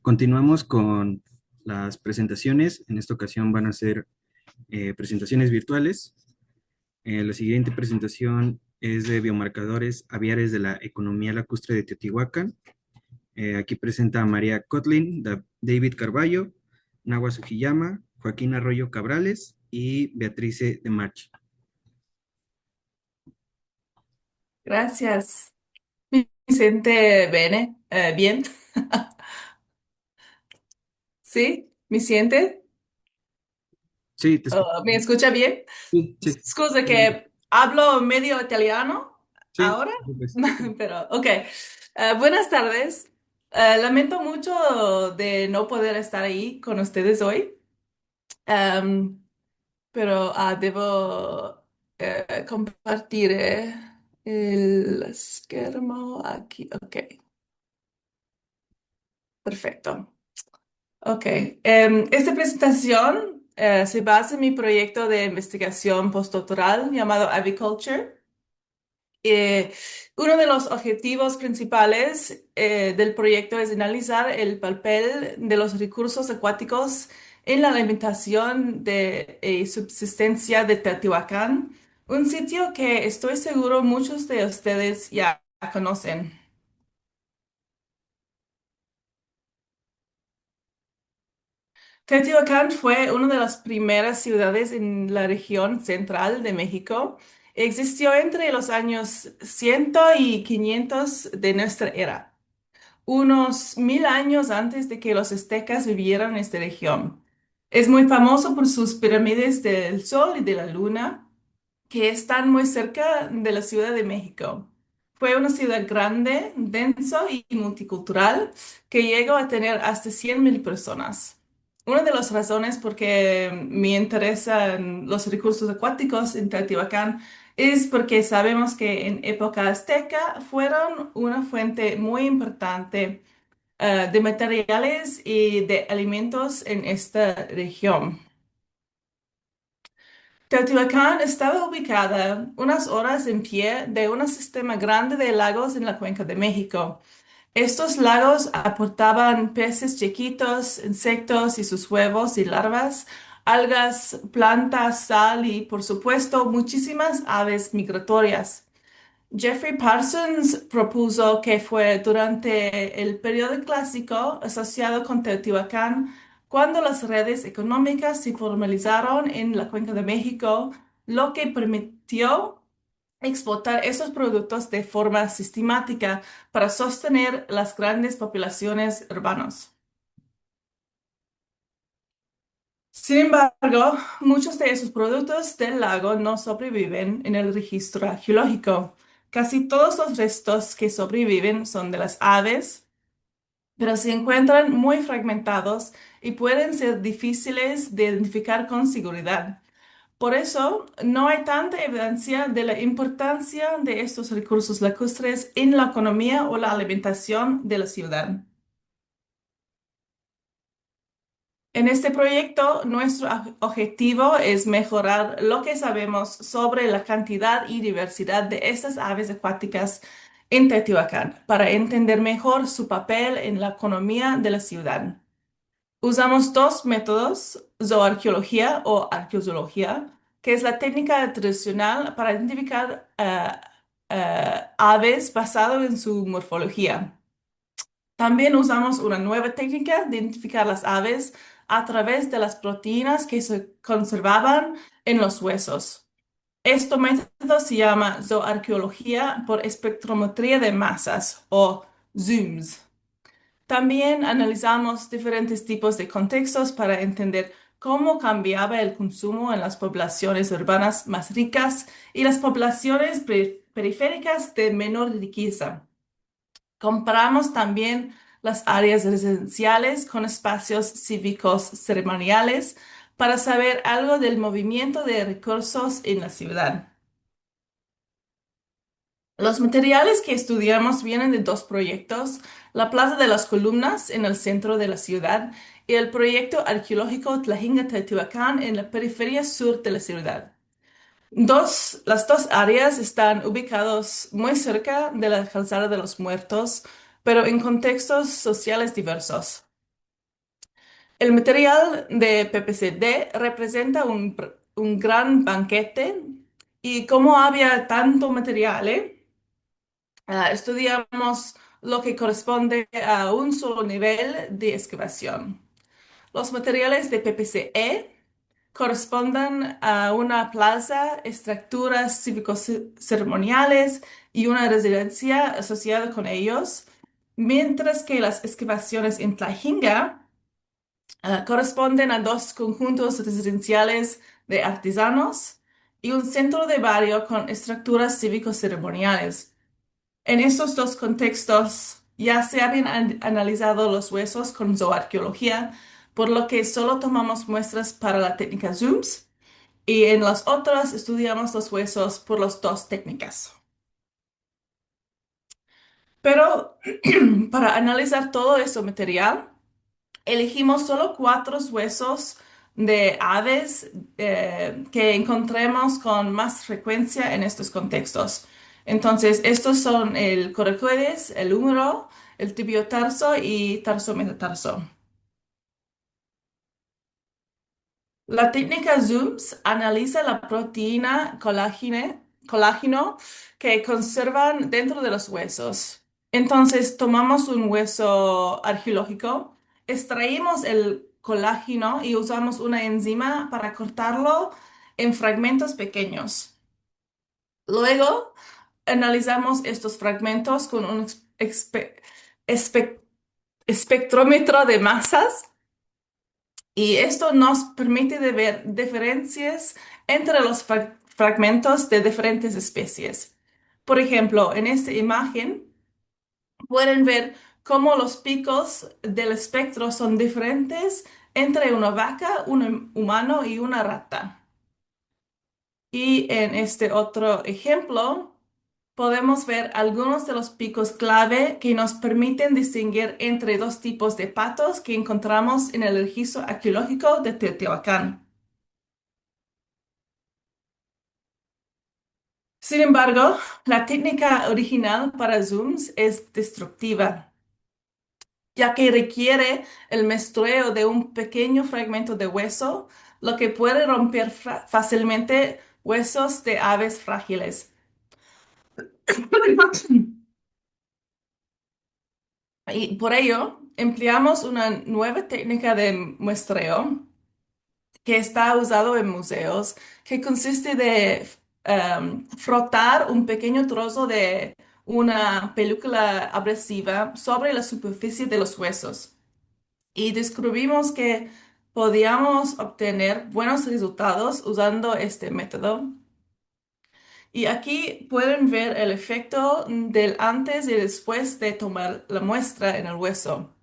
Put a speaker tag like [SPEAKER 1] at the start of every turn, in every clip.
[SPEAKER 1] Continuamos con las presentaciones. En esta ocasión van a ser presentaciones virtuales. La siguiente presentación es de biomarcadores aviares de la economía lacustre de Teotihuacán. Aquí presenta a María Kotlin, David Carballo, Nahua Sugiyama, Joaquín Arroyo Cabrales y Beatrice de Marchi.
[SPEAKER 2] Gracias. Mi siente bene, bien. ¿Sí? ¿Me siente?
[SPEAKER 1] Sí, te escucho.
[SPEAKER 2] ¿Me escucha bien?
[SPEAKER 1] Sí, sí.
[SPEAKER 2] Scusa que hablo medio italiano
[SPEAKER 1] Sí,
[SPEAKER 2] ahora,
[SPEAKER 1] pues.
[SPEAKER 2] pero ok. Buenas tardes. Lamento mucho de no poder estar ahí con ustedes hoy, Em, pero debo compartir el esquema aquí. Ok, perfecto. Ok, esta presentación se basa en mi proyecto de investigación postdoctoral llamado Aviculture. Eh, Uno de los objetivos principales del proyecto es analizar el papel de los recursos acuáticos en la alimentación de subsistencia de Teotihuacán, un sitio que estoy seguro muchos de ustedes ya conocen. Teotihuacán fue una de las primeras ciudades en la región central de México. Existió entre los años 100 y 500 de nuestra era, unos 1000 años antes de que los aztecas vivieran en esta región. Es muy famoso por sus pirámides del Sol y de la Luna, que están muy cerca de la Ciudad de México. Fue una ciudad grande, denso y multicultural que llegó a tener hasta 100,000 personas. Una de las razones por que me interesan los recursos acuáticos en Teotihuacán es porque sabemos que en época azteca fueron una fuente muy importante de materiales y de alimentos en esta región. Teotihuacán estaba ubicada unas horas en pie de un sistema grande de lagos en la cuenca de México. Estos lagos aportaban peces chiquitos, insectos y sus huevos y larvas, algas, plantas, sal y, por supuesto, muchísimas aves migratorias. Jeffrey Parsons propuso que fue durante el periodo clásico asociado con Teotihuacán cuando las redes económicas se formalizaron en la Cuenca de México, lo que permitió explotar esos productos de forma sistemática para sostener las grandes poblaciones urbanas. Sin embargo, muchos de esos productos del lago no sobreviven en el registro arqueológico. Casi todos los restos que sobreviven son de las aves, pero se encuentran muy fragmentados y pueden ser difíciles de identificar con seguridad. Por eso, no hay tanta evidencia de la importancia de estos recursos lacustres en la economía o la alimentación de la ciudad. En este proyecto, nuestro objetivo es mejorar lo que sabemos sobre la cantidad y diversidad de estas aves acuáticas en Teotihuacán para entender mejor su papel en la economía de la ciudad. Usamos dos métodos, zooarqueología o arqueozoología, que es la técnica tradicional para identificar aves basado en su morfología. También usamos una nueva técnica de identificar las aves a través de las proteínas que se conservaban en los huesos. Este método se llama zooarqueología por espectrometría de masas o ZooMS. También analizamos diferentes tipos de contextos para entender cómo cambiaba el consumo en las poblaciones urbanas más ricas y las poblaciones periféricas de menor riqueza. Comparamos también las áreas residenciales con espacios cívicos ceremoniales para saber algo del movimiento de recursos en la ciudad. Los materiales que estudiamos vienen de dos proyectos, la Plaza de las Columnas en el centro de la ciudad y el proyecto arqueológico Tlajinga-Teotihuacán en la periferia sur de la ciudad. Las dos áreas están ubicadas muy cerca de la Calzada de los Muertos, pero en contextos sociales diversos. El material de PPCD representa un gran banquete y como había tanto material, estudiamos lo que corresponde a un solo nivel de excavación. Los materiales de PPCE corresponden a una plaza, estructuras cívico-ceremoniales y una residencia asociada con ellos, mientras que las excavaciones en Tlahinga corresponden a dos conjuntos residenciales de artesanos y un centro de barrio con estructuras cívico-ceremoniales. En estos dos contextos ya se habían analizado los huesos con zooarqueología, por lo que solo tomamos muestras para la técnica Zooms y en las otras estudiamos los huesos por las dos técnicas. Pero para analizar todo ese material, elegimos solo cuatro huesos de aves que encontremos con más frecuencia en estos contextos. Entonces, estos son el coracoides, el húmero, el tibiotarso y tarso metatarso. La técnica Zooms analiza la proteína colágeno que conservan dentro de los huesos. Entonces, tomamos un hueso arqueológico, extraímos el colágeno y usamos una enzima para cortarlo en fragmentos pequeños. Luego, analizamos estos fragmentos con un espe- espectrómetro de masas y esto nos permite de ver diferencias entre los fragmentos de diferentes especies. Por ejemplo, en esta imagen pueden ver cómo los picos del espectro son diferentes entre una vaca, un humano y una rata. Y en este otro ejemplo, podemos ver algunos de los picos clave que nos permiten distinguir entre dos tipos de patos que encontramos en el registro arqueológico de Teotihuacán. Sin embargo, la técnica original para zooms es destructiva, ya que requiere el muestreo de un pequeño fragmento de hueso, lo que puede romper fácilmente huesos de aves frágiles. Y por ello, empleamos una nueva técnica de muestreo que está usado en museos, que consiste de frotar un pequeño trozo de una película abrasiva sobre la superficie de los huesos. Y descubrimos que podíamos obtener buenos resultados usando este método. Y aquí pueden ver el efecto del antes y después de tomar la muestra en el hueso.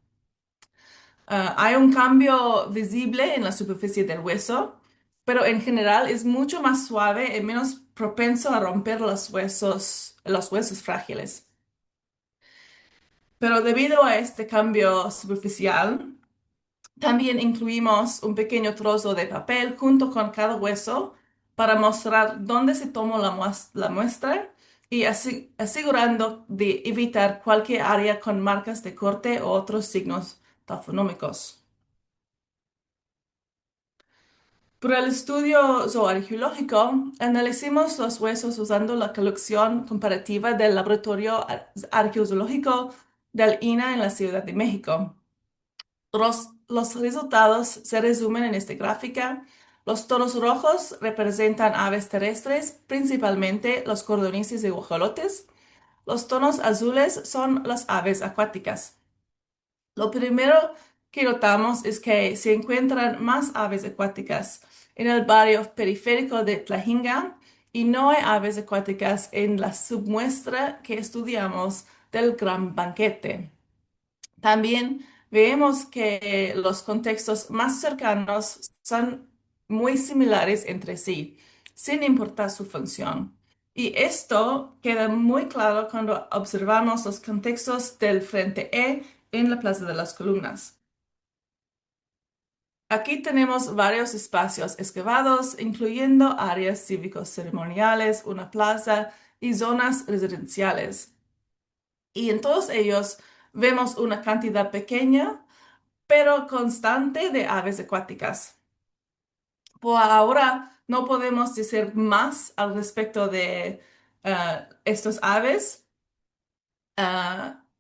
[SPEAKER 2] Hay un cambio visible en la superficie del hueso, pero en general es mucho más suave y menos propenso a romper los huesos frágiles. Pero debido a este cambio superficial, también incluimos un pequeño trozo de papel junto con cada hueso para mostrar dónde se tomó la muestra y asegurando de evitar cualquier área con marcas de corte o otros signos tafonómicos. Para el estudio zooarqueológico, analicemos los huesos usando la colección comparativa del Laboratorio Arqueozoológico del INA en la Ciudad de México. Los resultados se resumen en esta gráfica. Los tonos rojos representan aves terrestres, principalmente los cordonices y guajolotes. Los tonos azules son las aves acuáticas. Lo primero que notamos es que se encuentran más aves acuáticas en el barrio periférico de Tlahinga y no hay aves acuáticas en la submuestra que estudiamos del Gran Banquete. También vemos que los contextos más cercanos son muy similares entre sí, sin importar su función. Y esto queda muy claro cuando observamos los contextos del Frente E en la Plaza de las Columnas. Aquí tenemos varios espacios excavados, incluyendo áreas cívicos ceremoniales, una plaza y zonas residenciales. Y en todos ellos vemos una cantidad pequeña, pero constante de aves acuáticas. Por ahora no podemos decir más al respecto de estos aves,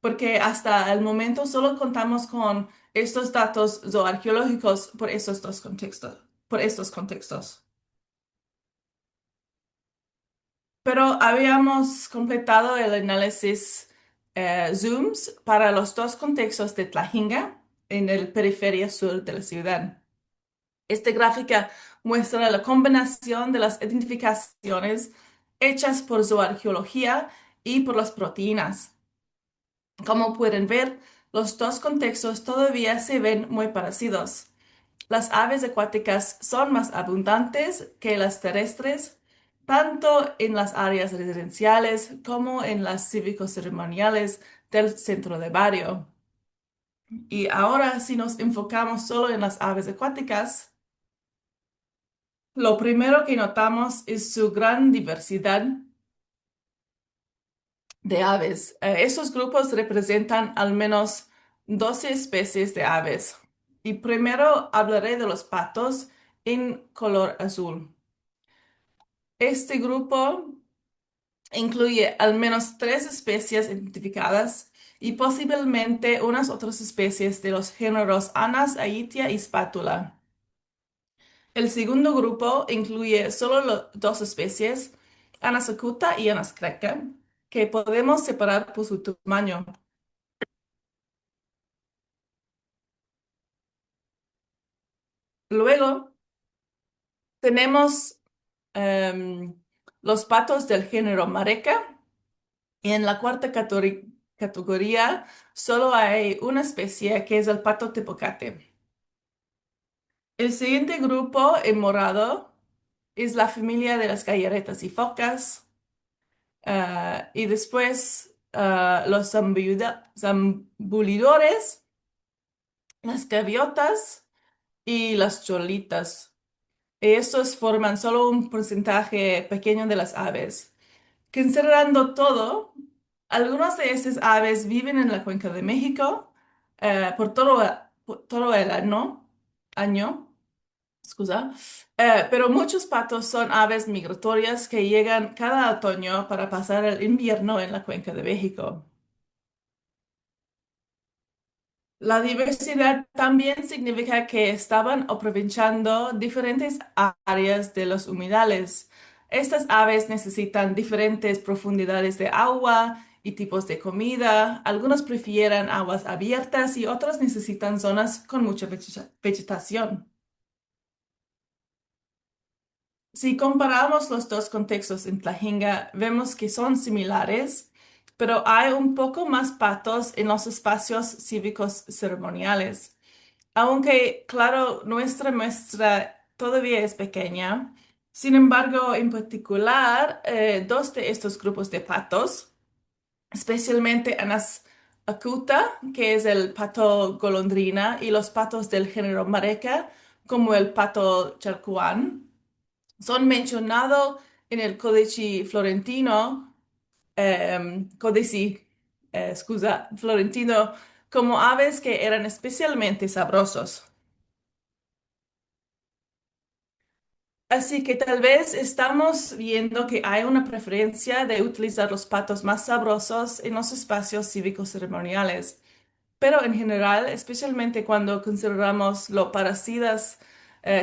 [SPEAKER 2] porque hasta el momento solo contamos con estos datos zooarqueológicos por estos dos contextos, por estos contextos. Pero habíamos completado el análisis zooms para los dos contextos de Tlahinga en el periferia sur de la ciudad. Esta gráfica muestra la combinación de las identificaciones hechas por zooarqueología y por las proteínas. Como pueden ver, los dos contextos todavía se ven muy parecidos. Las aves acuáticas son más abundantes que las terrestres, tanto en las áreas residenciales como en las cívico-ceremoniales del centro de barrio. Y ahora, si nos enfocamos solo en las aves acuáticas, lo primero que notamos es su gran diversidad de aves. Esos grupos representan al menos 12 especies de aves. Y primero hablaré de los patos en color azul. Este grupo incluye al menos tres especies identificadas y posiblemente unas otras especies de los géneros Anas, Aitia y Spatula. El segundo grupo incluye solo dos especies, Anas acuta y Anas creca, que podemos separar por su tamaño. Luego tenemos em, los patos del género Mareca. Y en la cuarta categoría solo hay una especie que es el pato tepocate. El siguiente grupo en morado es la familia de las gallardetas y focas. Y después los zambulidores, las gaviotas y las cholitas. Estos forman solo un porcentaje pequeño de las aves. Considerando todo, algunas de estas aves viven en la Cuenca de México por todo el año, excusa, pero muchos patos son aves migratorias que llegan cada otoño para pasar el invierno en la Cuenca de México. La diversidad también significa que estaban aprovechando diferentes áreas de los humedales. Estas aves necesitan diferentes profundidades de agua y tipos de comida. Algunos prefieren aguas abiertas y otros necesitan zonas con mucha vegetación. Si comparamos los dos contextos en Tlajenga, vemos que son similares, pero hay un poco más patos en los espacios cívicos ceremoniales. Aunque, claro, nuestra muestra todavía es pequeña. Sin embargo, en particular, dos de estos grupos de patos, especialmente Anas acuta, que es el pato golondrina, y los patos del género mareca, como el pato charcuán, son mencionados en el Codice Florentino, Codice, Florentino, como aves que eran especialmente sabrosos. Así que tal vez estamos viendo que hay una preferencia de utilizar los patos más sabrosos en los espacios cívicos ceremoniales. Pero en general, especialmente cuando consideramos lo parecidas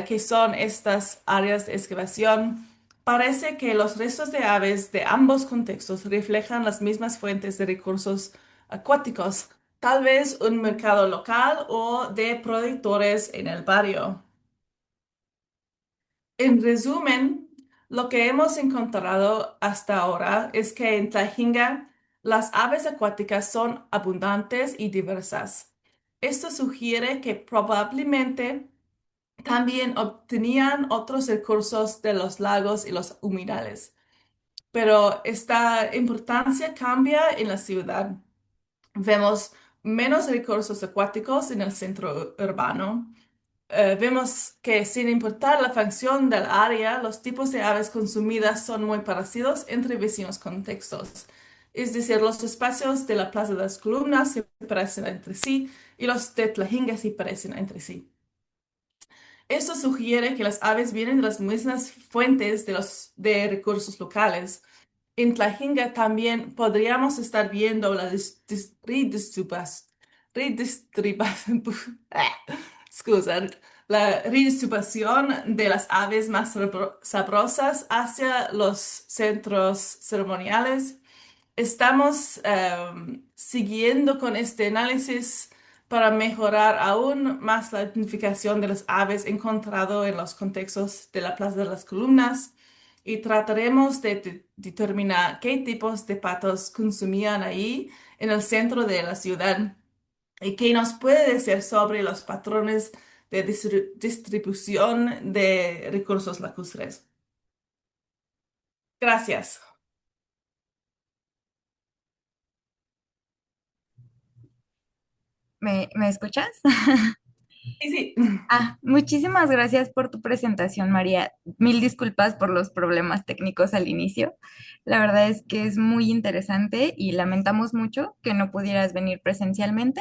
[SPEAKER 2] que son estas áreas de excavación, parece que los restos de aves de ambos contextos reflejan las mismas fuentes de recursos acuáticos, tal vez un mercado local o de productores en el barrio. En resumen, lo que hemos encontrado hasta ahora es que en Tajinga las aves acuáticas son abundantes y diversas. Esto sugiere que probablemente también obtenían otros recursos de los lagos y los humedales, pero esta importancia cambia en la ciudad. Vemos menos recursos acuáticos en el centro urbano. Vemos que sin importar la función del área, los tipos de aves consumidas son muy parecidos entre vecinos contextos. Es decir, los espacios de la Plaza de las Columnas se parecen entre sí y los de Tlahinga se parecen entre sí. Esto sugiere que las aves vienen de las mismas fuentes de recursos locales. En Tlahinga también podríamos estar viendo la scusa, la redistribución de las aves más sabrosas hacia los centros ceremoniales. Estamos siguiendo con este análisis para mejorar aún más la identificación de las aves encontrado en los contextos de la Plaza de las Columnas y trataremos de determinar qué tipos de patos consumían ahí en el centro de la ciudad y qué nos puede decir sobre los patrones de distribución de recursos lacustres. Gracias.
[SPEAKER 3] ¿Me escuchas?
[SPEAKER 2] Sí, sí.
[SPEAKER 3] Muchísimas gracias por tu presentación, María. Mil disculpas por los problemas técnicos al inicio. La verdad es que es muy interesante y lamentamos mucho que no pudieras venir presencialmente,